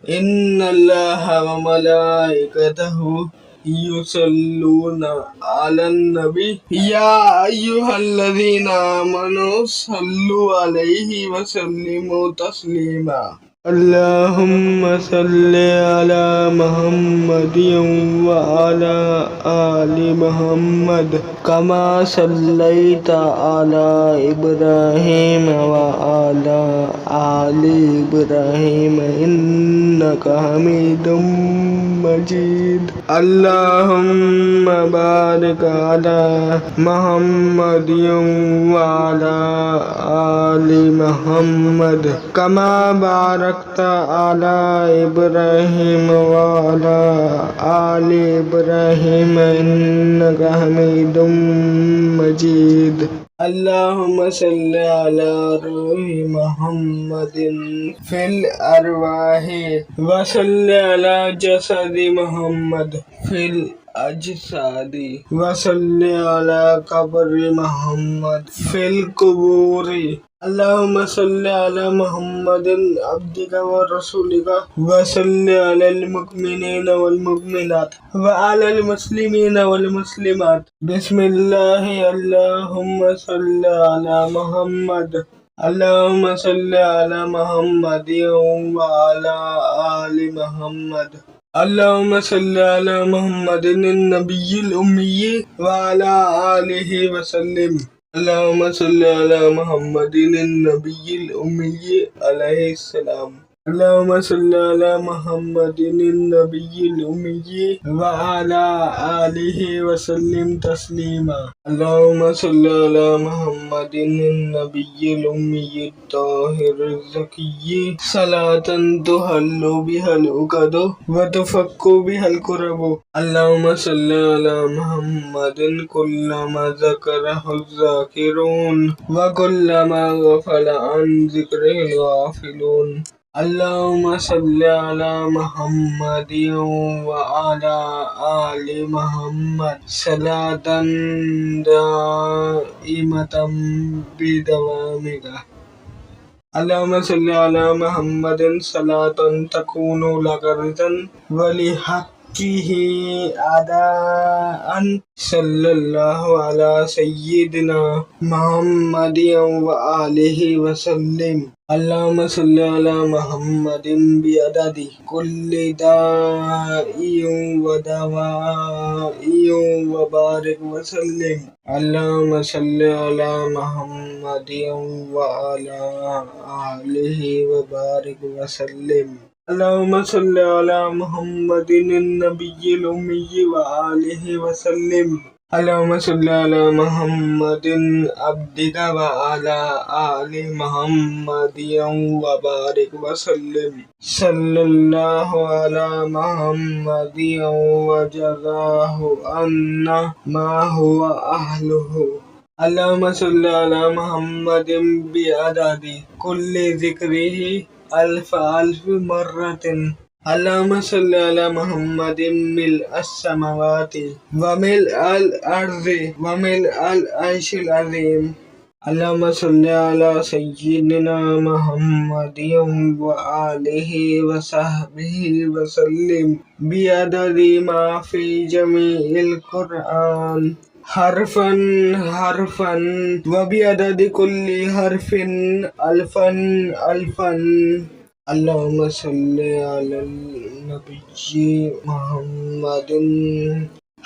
इन्नल्लाहा व मलाइकतहु युसल्लूना अलन नबी या अय्युहल्लज़ीना आमनू सल्लु अलैहि व सल्लिमू तस्लीमा। अल्लाहुम्मा सल्लि अला मुहम्मदिन व अला आलि मुहम्मद कमा सल्लैता अला इब्राहीम व अला आलि इब्राहीम इन्नका हमीदुम मजीद। अल्लाहुम्मा बारिक अला मुहम्मदिन व अला आलि मुहम्मद कमा बारकता अला इब्राहीम व अला आलि इब्राहीम इन्नका हमीदुम मजीद। अल्लाहुम्मा सल्लि अला रूहि मुहम्मदिन फिल अरवाहि व सल्लि अला जसदि मुहम्मद फिल अजसादी व सल्लि अला कब्रि मुहम्मद फिल कुबूरी। अल्लाहुम्मा सल्लि अला मुहम्मदिन अब्दिका व रसूलिका व सल्लि अलल मुमिनीना वल मुमिनात व अलल मुस्लिमीना वल मुस्लिमात। बिस्मिल्लाहि अल्लाहुम्मा सल्लि अला मुहम्मद। अल्लाहुम्मा सल्लि अला मुहम्मदिन व अला आलि मुहम्मद। अल्लाहुम्मा सल्लि अला मुहम्मदिन नबिय्यिल उम्मी व अला आलिहि व सल्लिम। अल्लाहुम्मा सल्लि अला मुहम्मदिन नबिय्यिल उम्मी अलैहि सलाम। अल्लाहुम्मा सल्लि अला मुहम्मदिन नबिय्यिल उम्मी व अला आलिहि व सल्लिम तस्लीमा। अल्लाहुम्मा सल्लि अला मुहम्मदिन नबिय्यिल उम्मी ताहिरिज़ ज़किय्यि सलातन तुहल्लु बिहल उक़दु व तुफ़क्कु बिहल कुरबु। अल्लाहुम्मा सल्लि अला मुहम्मदिन कुल्लमा ज़करहु ज़ाकिरून व कुल्लमा गफ़ला अन ज़िक्रिहिल गाफ़िलून। अल्लाहुम्मा सल्लि अला मुहम्मदिन व अला आलि मुहम्मद सलातन दाइमतम बिदवामिका। अल्लाहुम्मा सल्लि अला मुहम्मदिन सलातन तकूनु लका रिज़न व लिहक्किही अदाअन। सल्लल्लाहु अला सय्यिदिना मुहम्मदिन व आलिहि व सल्लिम। अल्लाहुम्मा सल्लि अला मुहम्मदिन बिअददि कुल्लि दाइइन व दवाइइन व बारिक व सल्लिम। अल्लाहुम्मा सल्लि अला मुहम्मदिन व अला आलिहि व बारिक व सल्लिम। अल्लाहुम्मा सल्लि अला मुहम्मदिन नबिय्यिल उम्मी व आलिहि व सल्लिम। अल्लाहुम्मा सल्लि अला मुहम्मदिन अब्दिका व अला आलि मुहम्मदिन व बारिक व सल्लिम। सल्लल्लाहु अला मुहम्मदिन व जज़ाहु अन्ना मा हुवा अहलुहु। अल्लाहुम्मा सल्लि अला मुहम्मदिन बिअददि कुल्लि ज़िक्रिही अल्फ़ अल्फ़ मर्रतिन। अल्लाहुम्मा सल्लि अला मुहम्मदिन मिल्अस समावाति व मिल्अल अर्ज़ि व मिल्अल अर्शिल अज़ीम। अल्लाहुम्मा सल्लि अला सय्यिदिना मुहम्मदिन व आलिहि व सहबिहि व सल्लिम बिअददि मा फ़ी जमीइल क़ुरआन हरफ़न हरफ़न व बिअददि कुल्लि हरफ़िन अल्फ़न अल्फ़न। अल्लाहुम्मा सल्लि अलल नबिय्यि मुहम्मदिन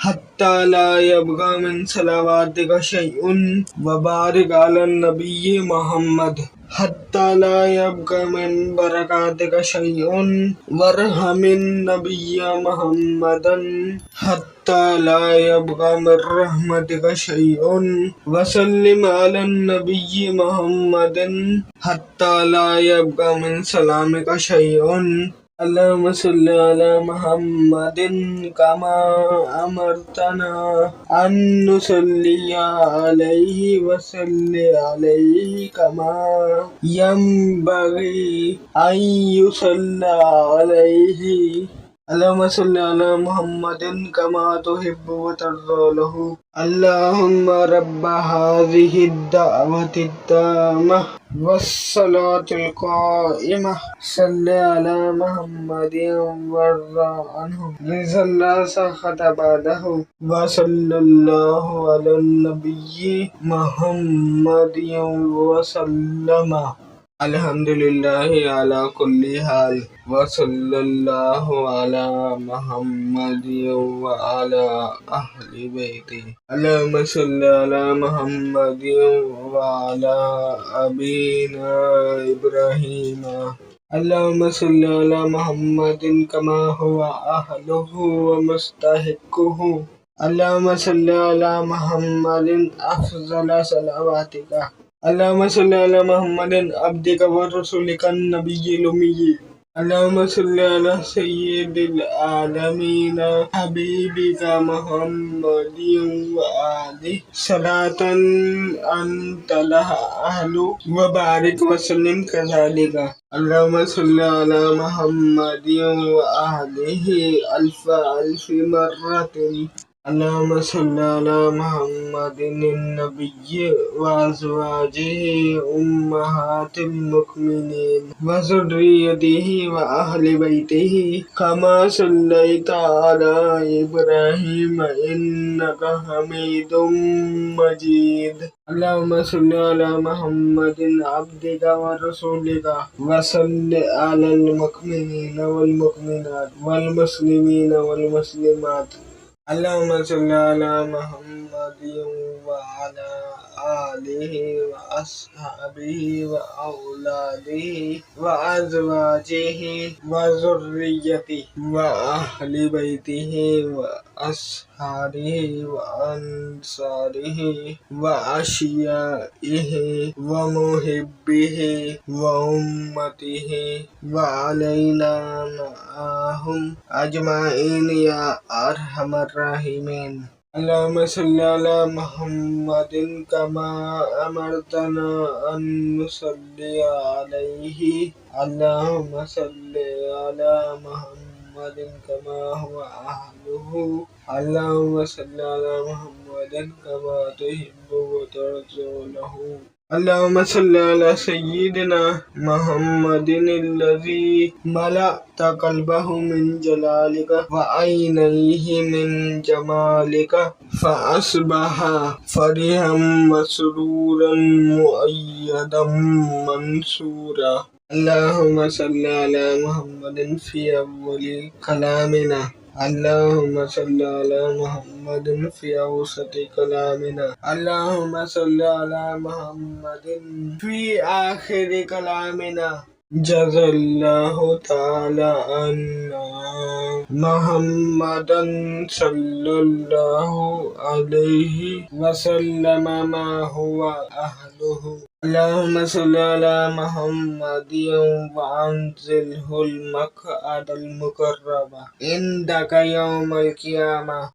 हत्ता ला यब्क़ा मिन सलावातिका शैउन व बारिक अलन नबिय्यि मुहम्मद हत्ता ला यब्क़ा मिन बरकातिका शैउन वरहमिन नबिय्या मुहम्मदन हत्ता ला यब्क़ा मिन रहमतिका शैउन व सल्लिम अलन नबिय्यि मुहम्मदिन हत्ता ला यब्क़ा मिन सलामिका शैउन। अल्लाहुम्मा सल्लि अला मुहम्मदिन कमा अमरतना अन नुसल्लिया अलैहि व सल्लि अलैहि कमा यंबग़ी अन युसल्ला अलैहि। اللهم صل على محمد كما تحب وترضى له. اللهم رب هذه الدعوة التامة والصلاة القائمة صل على محمد وارض عنه رضا لا سخط بعده. وصلى الله على النبي محمد وسلم. अल्हम्दुलिल्लाह अला कुल्ली हाल व सल्लल्लाहु अला मुहम्मद व अला अहली बैति. अल्लाहुम्मा सल्ली अला मुहम्मद व अला अबीना इब्राहीम. अल्लाहुम्मा सल्ली अला मुहम्मदिन कमा हुवा अहलुहु व मुस्तहिक्कुहु. अल्लाहुम्मा सल्ली अला मुहम्मदिन अफ़ज़ल सलावातिका. अल्लाहुम्मा सल्ली अला मुहम्मदिन अब्दिका व रसूलिका नबिय्यिल उम्मी. अल्लाहुम्मा सल्ली अला सय्यिदिल आलमीन हबीबिका मुहम्मदिन व आलिहि सलातन अंता लहा अहलु व बारिक व सल्लिम कज़ालिका. अल्लाहुम्मा सल्ली अला मुहम्मदिन व आलिहि अल्फ़ मर्रतिन. अल्लाहुम्मा सल्ली अला मुहम्मदिन नबिय्यि व अज़वाजिहि उम्महातिल मुमिनीन व ज़ुर्रिय्यतिहि व अहलि बैतिहि कमा सल्लैता अला इब्राहीम इन्नका हमीदुम मजीद. अल्लाहुम्मा सल्ली अला मुहम्मदिन अब्दिका व रसूलिका व सल्लि अलल मुमिनीन वल मुमिनात वल मुस्लिमीन वल मुस्लिमात. अल्लाहुम्मा सल्ली अला मुहम्मदिन व अला आलिहि व अस्हाबिहि व औलादिहि व अज़वाजिहि व ज़ुर्रिय्यतिहि व अहलि बैतिहि व अस्हारिहि व अंसारिहि व अशियाइहि व मुहिब्बिहि व उम्मतिहि व अलैना मअहुम अजमाइन या अरहमर राहिमीन. अल्लाहुम्मा सल्ली अला मुहम्मदिन कमा अमरतना अन नुसल्ली अलैहि. अल्लाहुम्मा सल्ली अला मुहम्मदिन कमा हुवा अहलुहु. अल्लाहुम्मा सल्ली अला मुहम्मदिन कमा तुहिब्बु व तर्ज़ा लहु. अल्लाहुम्मा सल्ली अला सय्यिदिना मुहम्मदिनिल्लज़ी मलअता क़ल्बहु मिन जलालिका व ऐनैहि मिन जमालिका फ़अस्बहा फ़रिहम मसरूरन मुअय्यदम मंसूरा. अल्लाहुम्मा सल्ली अला मुहम्मदिन फ़ी अव्वलि कलामिना. अल्लाहुम्मा सल्ली अला मुहम्मदिन फ़ी औसति कलामिना. अल्लाहुम्मा सल्ली अला मुहम्मदिन फ़ी आखिरि कलामिना. जज़ल्लाहु तआला अन्ना मुहम्मदन सल्लल्लाहु अलैहि वसल्लम मा हुवा अहलुहु. अल्लाहुम्मा सल्ली अला मुहम्मदिन व अंज़िलहुल मक़अदल मुक़र्रबा इंदका यौमल क़ियामा.